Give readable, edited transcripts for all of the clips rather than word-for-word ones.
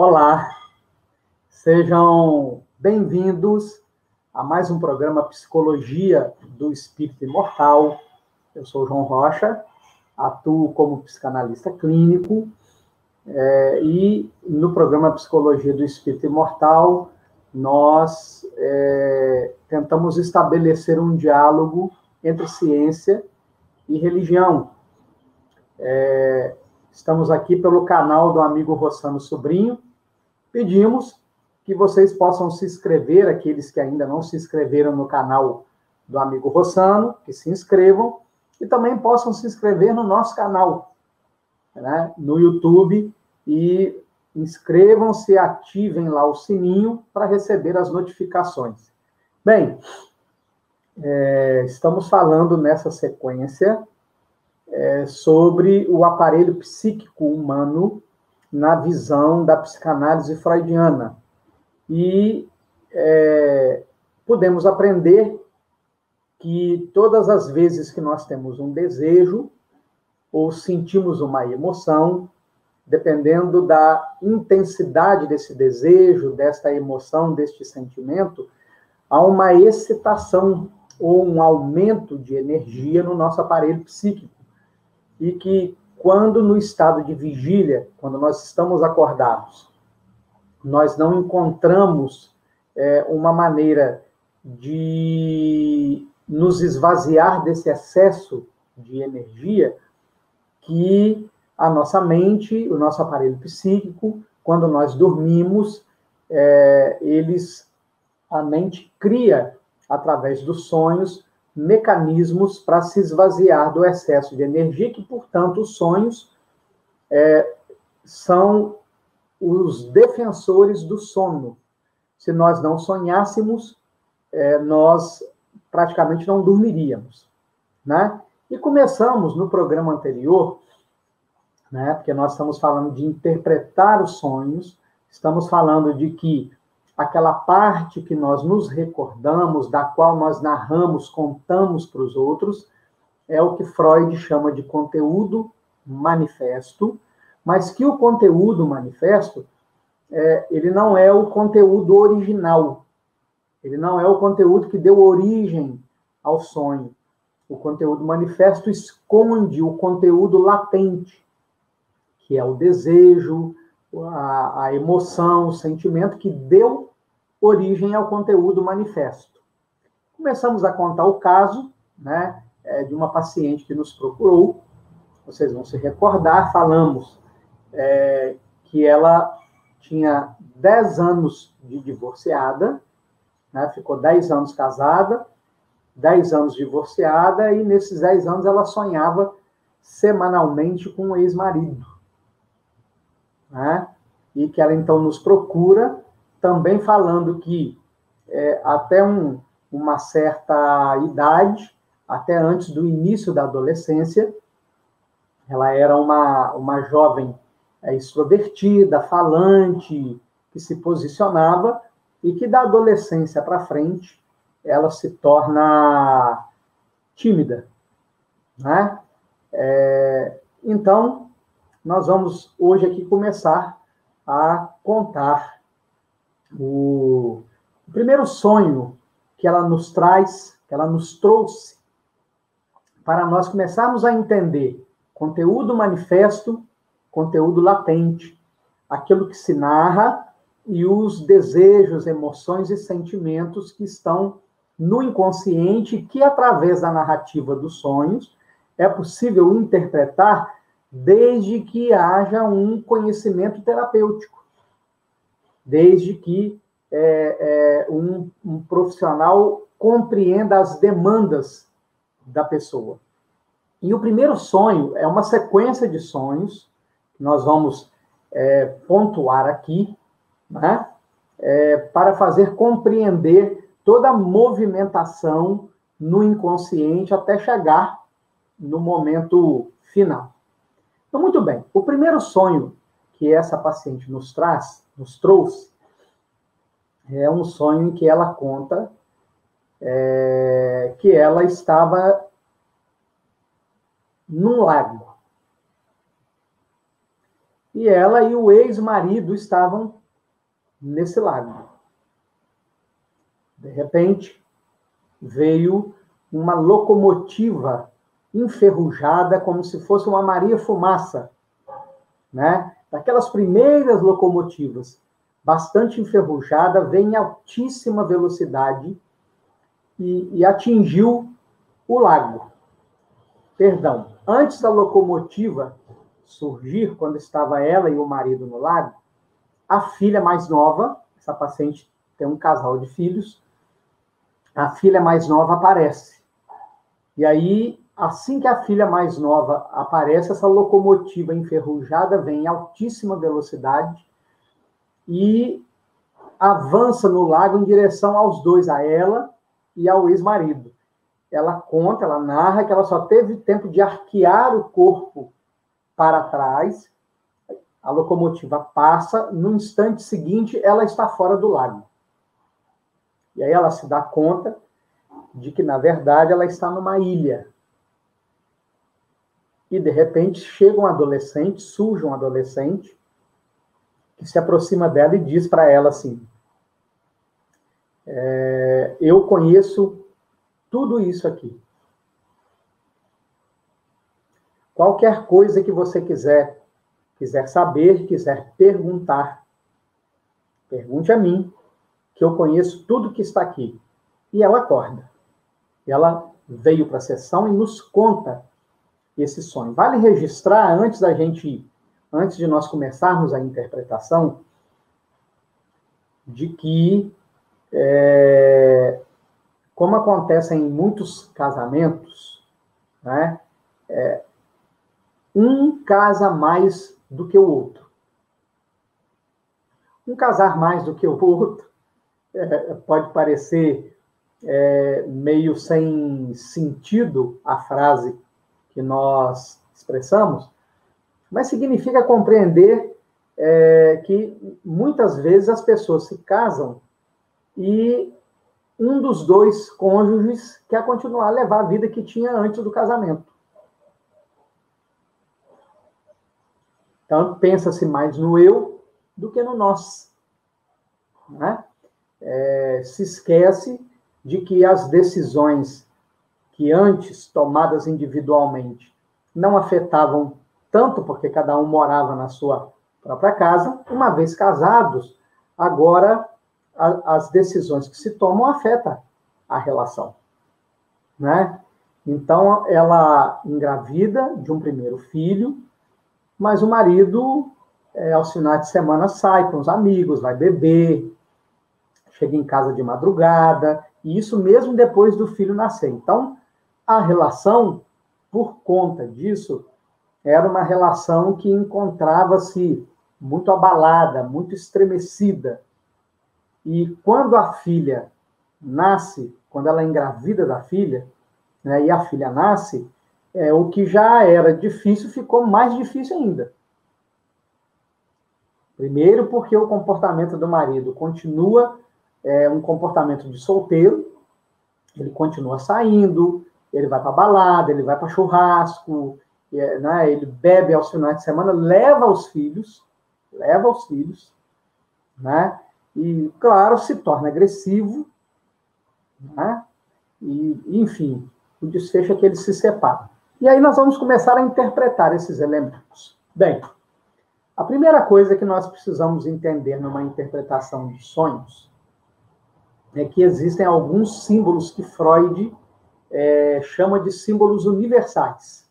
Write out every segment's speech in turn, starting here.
Olá, sejam bem-vindos a mais um programa Psicologia do Espírito Imortal. Eu sou João Rocha, atuo como psicanalista clínico e no programa Psicologia do Espírito Imortal nós tentamos estabelecer um diálogo entre ciência e religião. Estamos aqui pelo canal do amigo Rossano Sobrinho. Pedimos que vocês possam se inscrever, aqueles que ainda não se inscreveram no canal do amigo Rossano, que se inscrevam, e também possam se inscrever no nosso canal, né, no YouTube, e inscrevam-se e ativem lá o sininho para receber as notificações. Bem, estamos falando nessa sequência sobre o aparelho psíquico humano na visão da psicanálise freudiana. E podemos aprender que todas as vezes que nós temos um desejo ou sentimos uma emoção, dependendo da intensidade desse desejo, desta emoção, deste sentimento, há uma excitação ou um aumento de energia no nosso aparelho psíquico. E que, quando no estado de vigília, quando nós estamos acordados, nós não encontramos uma maneira de nos esvaziar desse excesso de energia, que a nossa mente, o nosso aparelho psíquico, quando nós dormimos, a mente cria, através dos sonhos, mecanismos para se esvaziar do excesso de energia, que, portanto, os sonhos são os defensores do sono. Se nós não sonhássemos, nós praticamente não dormiríamos, né? E começamos no programa anterior, né, porque nós estamos falando de interpretar os sonhos, estamos falando de que aquela parte que nós nos recordamos, da qual nós narramos, contamos para os outros, é o que Freud chama de conteúdo manifesto, mas que o conteúdo manifesto, ele não é o conteúdo original, ele não é o conteúdo que deu origem ao sonho. O conteúdo manifesto esconde o conteúdo latente, que é o desejo, a emoção, o sentimento que deu origem ao conteúdo manifesto. Começamos a contar o caso, né, de uma paciente que nos procurou. Vocês vão se recordar, falamos que ela tinha 10 anos de divorciada, né, ficou 10 anos casada, 10 anos divorciada, e nesses 10 anos ela sonhava semanalmente com um ex-marido, né? E que ela então nos procura, também falando que até uma certa idade, até antes do início da adolescência, ela era uma jovem extrovertida, falante, que se posicionava, e que da adolescência para frente ela se torna tímida, né? Então, nós vamos hoje aqui começar a contar o primeiro sonho que ela nos traz, que ela nos trouxe, para nós começarmos a entender conteúdo manifesto, conteúdo latente, aquilo que se narra e os desejos, emoções e sentimentos que estão no inconsciente, que através da narrativa dos sonhos é possível interpretar desde que haja um conhecimento terapêutico, desde que um profissional compreenda as demandas da pessoa. E o primeiro sonho é uma sequência de sonhos, que nós vamos pontuar aqui, né, para fazer compreender toda a movimentação no inconsciente até chegar no momento final. Então, muito bem. O primeiro sonho que essa paciente nos trouxe, é um sonho em que ela conta que ela estava num lago. e ela e o ex-marido estavam nesse lago. De repente, veio uma locomotiva enferrujada, como se fosse uma Maria Fumaça, né? Daquelas primeiras locomotivas, bastante enferrujada, veio em altíssima velocidade e atingiu o lago. Perdão, antes da locomotiva surgir, quando estava ela e o marido no lago, a filha mais nova, essa paciente tem um casal de filhos, a filha mais nova aparece. E aí, assim que a filha mais nova aparece, essa locomotiva enferrujada vem em altíssima velocidade e avança no lago em direção aos dois, a ela e ao ex-marido. Ela conta, ela narra que ela só teve tempo de arquear o corpo para trás, a locomotiva passa, no instante seguinte ela está fora do lago. E aí ela se dá conta de que, na verdade, ela está numa ilha. E, de repente, chega um adolescente, surge um adolescente, que se aproxima dela e diz para ela assim, eu conheço tudo isso aqui. Qualquer coisa que você quiser saber, quiser perguntar, pergunte a mim, que eu conheço tudo que está aqui. E ela acorda. Ela veio para a sessão e nos conta esse sonho. Vale registrar, antes de nós começarmos a interpretação, de que, como acontece em muitos casamentos, né, um casa mais do que o outro. Um casar mais do que o outro pode parecer meio sem sentido a frase que nós expressamos, mas significa compreender que muitas vezes as pessoas se casam e um dos dois cônjuges quer continuar a levar a vida que tinha antes do casamento. Então, pensa-se mais no eu do que no nós. Né? Se esquece de que as decisões que antes, tomadas individualmente, não afetavam tanto, porque cada um morava na sua própria casa, uma vez casados, agora as decisões que se tomam afetam a relação. Né? Então, ela engravida de um primeiro filho, mas o marido, aos finais de semana, sai com os amigos, vai beber, chega em casa de madrugada, e isso mesmo depois do filho nascer. Então, a relação, por conta disso, era uma relação que encontrava-se muito abalada, muito estremecida. E quando a filha nasce, quando ela é engravida da filha, né, e a filha nasce, o que já era difícil ficou mais difícil ainda. Primeiro, porque o comportamento do marido continua um comportamento de solteiro, ele continua saindo, ele vai para balada, ele vai para churrasco, né, ele bebe aos finais de semana, leva os filhos, né, e, claro, se torna agressivo, né, e, enfim, o desfecho é que eles se separam. E aí nós vamos começar a interpretar esses elementos. Bem, a primeira coisa que nós precisamos entender numa interpretação de sonhos é que existem alguns símbolos que Freud chama de símbolos universais.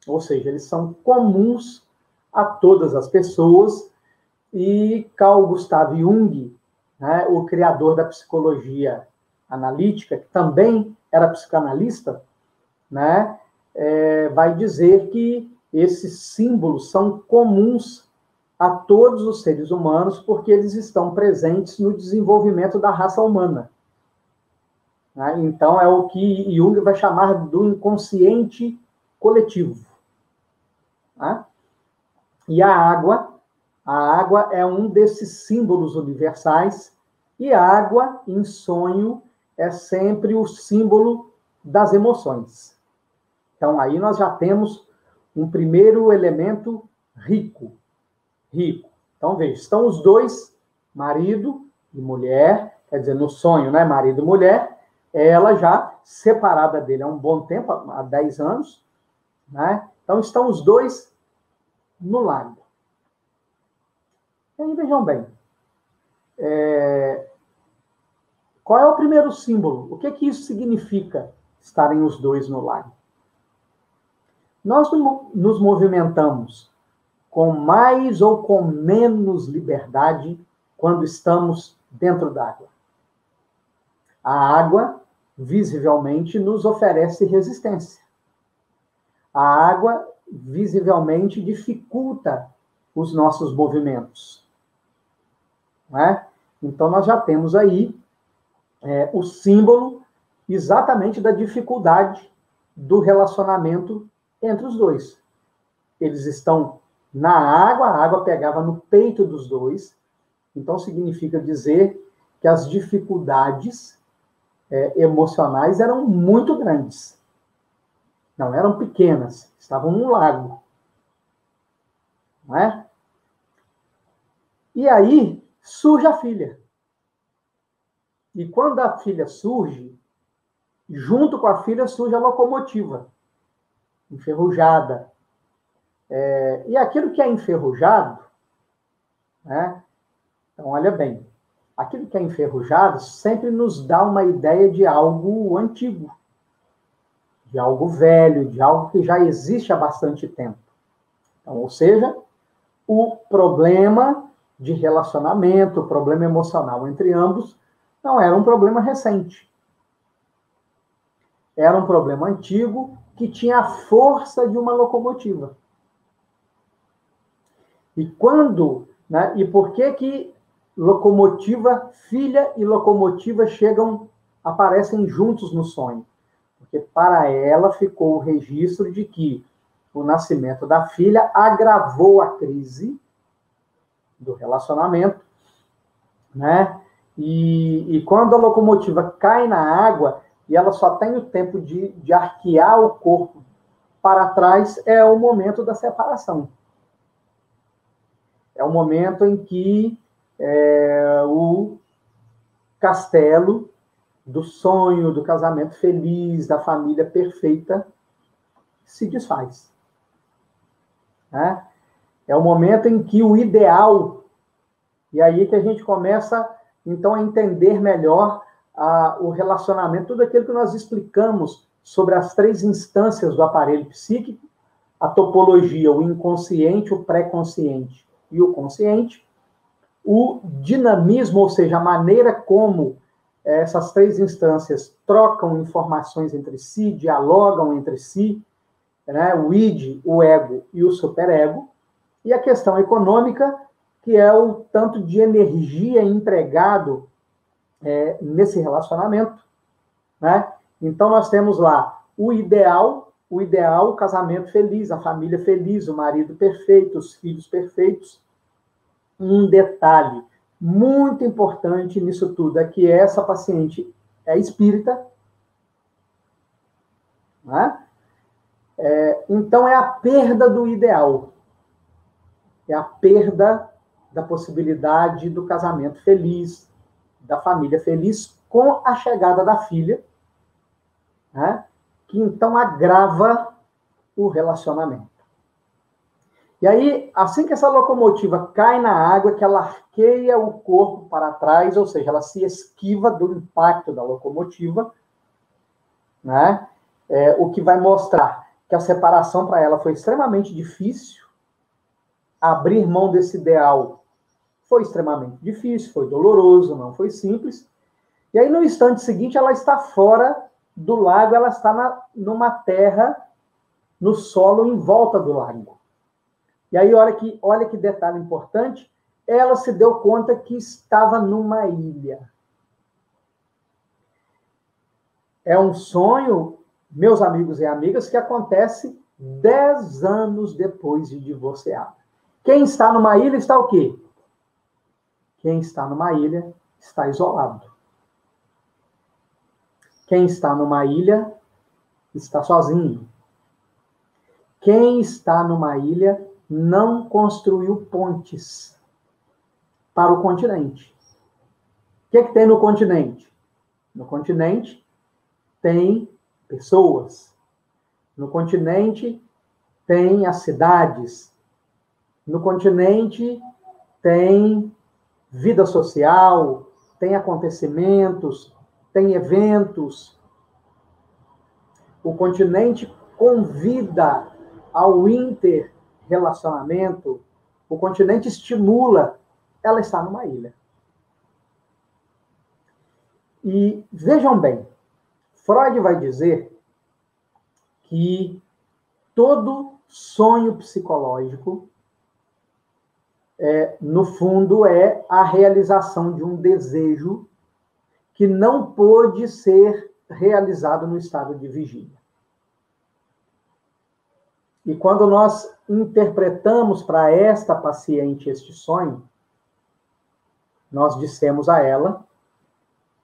Ou seja, eles são comuns a todas as pessoas, e Carl Gustav Jung, né, o criador da psicologia analítica, que também era psicanalista, né, vai dizer que esses símbolos são comuns a todos os seres humanos, porque eles estão presentes no desenvolvimento da raça humana. Né? Então, é o que Jung vai chamar do inconsciente coletivo. Né? E a água é um desses símbolos universais, e a água, em sonho, é sempre o símbolo das emoções. Então, aí nós já temos um primeiro elemento rico. rico. Então, veja, estão os dois, marido e mulher, quer dizer, no sonho, né, marido e mulher, ela já separada dele há um bom tempo, há 10 anos, né? Então, estão os dois no lago. E aí, vejam bem, qual é o primeiro símbolo? O que isso significa, estarem os dois no lago? Nós nos movimentamos com mais ou com menos liberdade quando estamos dentro d'água. A água, visivelmente, nos oferece resistência. A água, visivelmente, dificulta os nossos movimentos. Não é? Então, nós já temos aí o símbolo exatamente da dificuldade do relacionamento entre os dois. Eles estão na água, a água pegava no peito dos dois, então significa dizer que as dificuldades emocionais eram muito grandes. Não eram pequenas, estavam no lago. Não é? E aí surge a filha. E quando a filha surge, junto com a filha surge a locomotiva, enferrujada. E aquilo que é enferrujado, né? Então, olha bem, aquilo que é enferrujado sempre nos dá uma ideia de algo antigo, de algo velho, de algo que já existe há bastante tempo. Então, ou seja, o problema de relacionamento, o problema emocional entre ambos, não era um problema recente. Era um problema antigo que tinha a força de uma locomotiva. E quando, né, e por que locomotiva, filha e locomotiva aparecem juntos no sonho? Porque para ela ficou o registro de que o nascimento da filha agravou a crise do relacionamento, né? E quando a locomotiva cai na água e ela só tem o tempo de arquear o corpo para trás, é o momento da separação. É o momento em que o castelo do sonho, do casamento feliz, da família perfeita, se desfaz. Né? É o momento em que o ideal, e aí que a gente começa, então, a entender melhor o relacionamento, tudo aquilo que nós explicamos sobre as 3 instâncias do aparelho psíquico, a topologia, o inconsciente, o pré-consciente e o consciente, o dinamismo, ou seja, a maneira como essas 3 instâncias trocam informações entre si, dialogam entre si, né? O id, o ego e o superego, e a questão econômica, que é o tanto de energia empregado nesse relacionamento, né? Então, nós temos lá o ideal, o casamento feliz, a família feliz, o marido perfeito, os filhos perfeitos. Um detalhe muito importante nisso tudo é que essa paciente é espírita, né? Então, é a perda do ideal, é a perda da possibilidade do casamento feliz, da família feliz, com a chegada da filha, né? Que então agrava o relacionamento. E aí, assim que essa locomotiva cai na água, que ela arqueia o corpo para trás, ou seja, ela se esquiva do impacto da locomotiva, né? O que vai mostrar que a separação para ela foi extremamente difícil, abrir mão desse ideal foi extremamente difícil, foi doloroso, não foi simples. E aí, no instante seguinte, ela está fora do lago, ela está numa terra, no solo em volta do lago. E aí, olha que detalhe importante, ela se deu conta que estava numa ilha. É um sonho, meus amigos e amigas, que acontece 10 anos depois de divorciar. Quem está numa ilha está o quê? Quem está numa ilha está isolado. Quem está numa ilha está sozinho. Quem está numa ilha não construiu pontes para o continente. O que tem no continente? No continente tem pessoas. No continente tem as cidades. No continente tem vida social, tem acontecimentos, tem eventos. O continente convida ao interrelacionamento, o continente estimula, ela está numa ilha. E vejam bem, Freud vai dizer que todo sonho psicológico, no fundo, é a realização de um desejo que não pôde ser realizado no estado de vigília. E quando nós interpretamos para esta paciente este sonho, nós dissemos a ela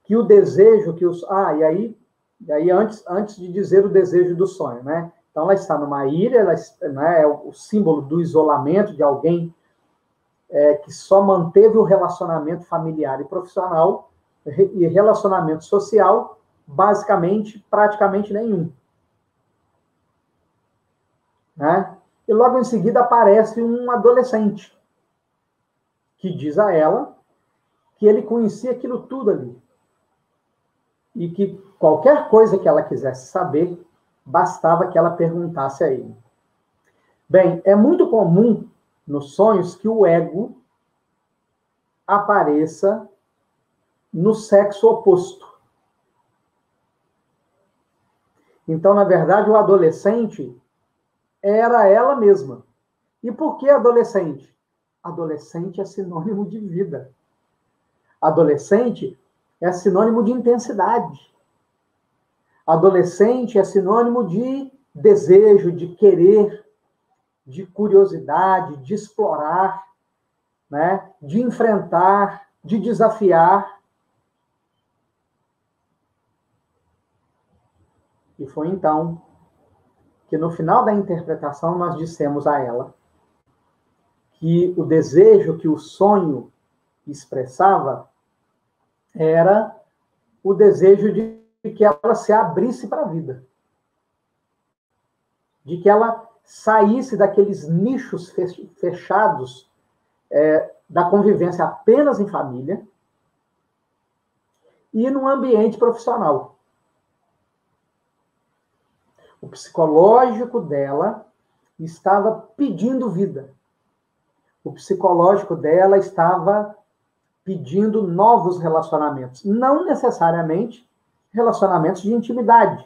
que o desejo que os... e aí antes de dizer o desejo do sonho, né? Então, ela está numa ilha, né, é o símbolo do isolamento de alguém que só manteve o relacionamento familiar e profissional, e relacionamento social, basicamente, praticamente nenhum. Né? E logo em seguida aparece um adolescente, que diz a ela que ele conhecia aquilo tudo ali. E que qualquer coisa que ela quisesse saber, bastava que ela perguntasse a ele. Bem, é muito comum nos sonhos que o ego apareça no sexo oposto. Então, na verdade, o adolescente era ela mesma. E por que adolescente? Adolescente é sinônimo de vida. Adolescente é sinônimo de intensidade. Adolescente é sinônimo de desejo, de querer, de curiosidade, de explorar, né? De enfrentar, de desafiar. E foi então que no final da interpretação nós dissemos a ela que o desejo que o sonho expressava era o desejo de que ela se abrisse para a vida. De que ela saísse daqueles nichos fechados da convivência apenas em família e num ambiente profissional. O psicológico dela estava pedindo vida. O psicológico dela estava pedindo novos relacionamentos. Não necessariamente relacionamentos de intimidade,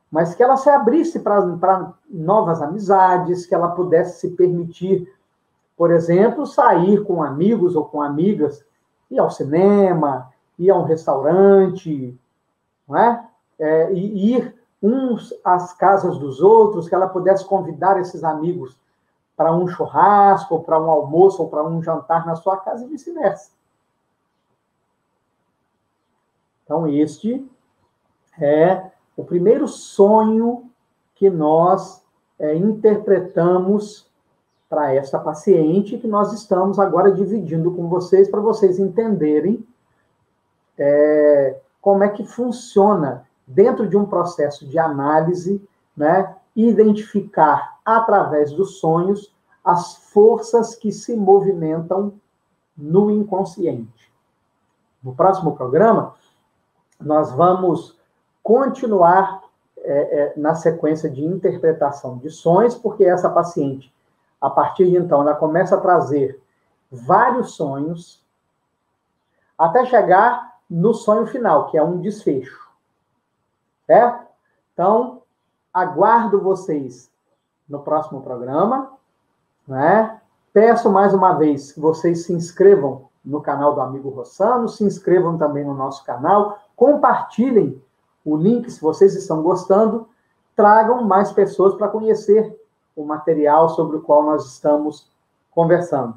mas que ela se abrisse para novas amizades, que ela pudesse se permitir, por exemplo, sair com amigos ou com amigas, ir ao cinema, ir a um restaurante, não é? E ir uns às casas dos outros, que ela pudesse convidar esses amigos para um churrasco, ou para um almoço, ou para um jantar na sua casa, e vice-versa. Então, este é o primeiro sonho que nós interpretamos para esta paciente, que nós estamos agora dividindo com vocês, para vocês entenderem como é que funciona dentro de um processo de análise, né, identificar através dos sonhos as forças que se movimentam no inconsciente. No próximo programa, nós vamos continuar na sequência de interpretação de sonhos, porque essa paciente, a partir de então, ela começa a trazer vários sonhos, até chegar no sonho final, que é um desfecho. Certo? Então, aguardo vocês no próximo programa, né? Peço mais uma vez que vocês se inscrevam no canal do Amigo Rossano, se inscrevam também no nosso canal, compartilhem o link se vocês estão gostando, tragam mais pessoas para conhecer o material sobre o qual nós estamos conversando.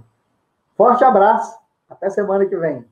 Forte abraço, até semana que vem.